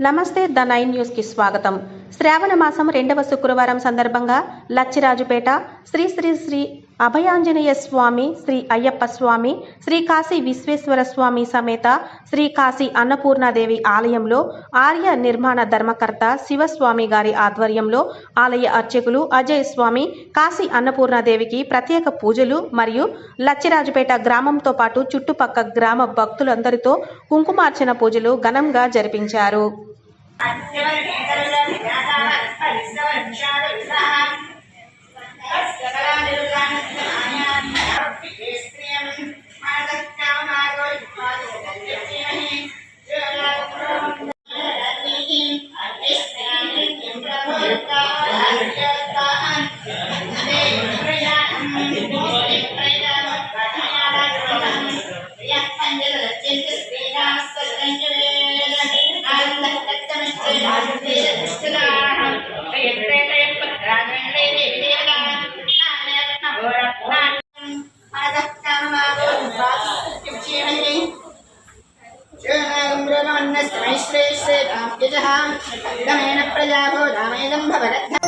నమస్తే ద 9 న్యూస్కి స్వాగతం. శ్రావణ మాసం 2వ శుక్రవారం సందర్భంగా లచ్చిరాజుపేట శ్రీ శ్రీ శ్రీ అభయాంజనేయ స్వామి, శ్రీ అయ్యప్ప స్వామి, శ్రీ కాశీ విశ్వేశ్వర స్వామి సమేత శ్రీ కాశీ అన్నపూర్ణాదేవి ఆలయంలో ఆర్య నిర్మాణ ధర్మకర్త శివస్వామి గారి ఆధ్వర్యంలో ఆలయ అర్చకులు అజయ్ స్వామి కాశీ అన్నపూర్ణాదేవికి ప్రత్యేక పూజలు మరియు లచ్చిరాజుపేట గ్రామంతో పాటు చుట్టుపక్క గ్రామ భక్తులందరితో కుంకుమార్చన పూజలు ఘనంగా జరిపించారు. శ్రేష్ఠ ప్రజా రామేణ భవగద్ధ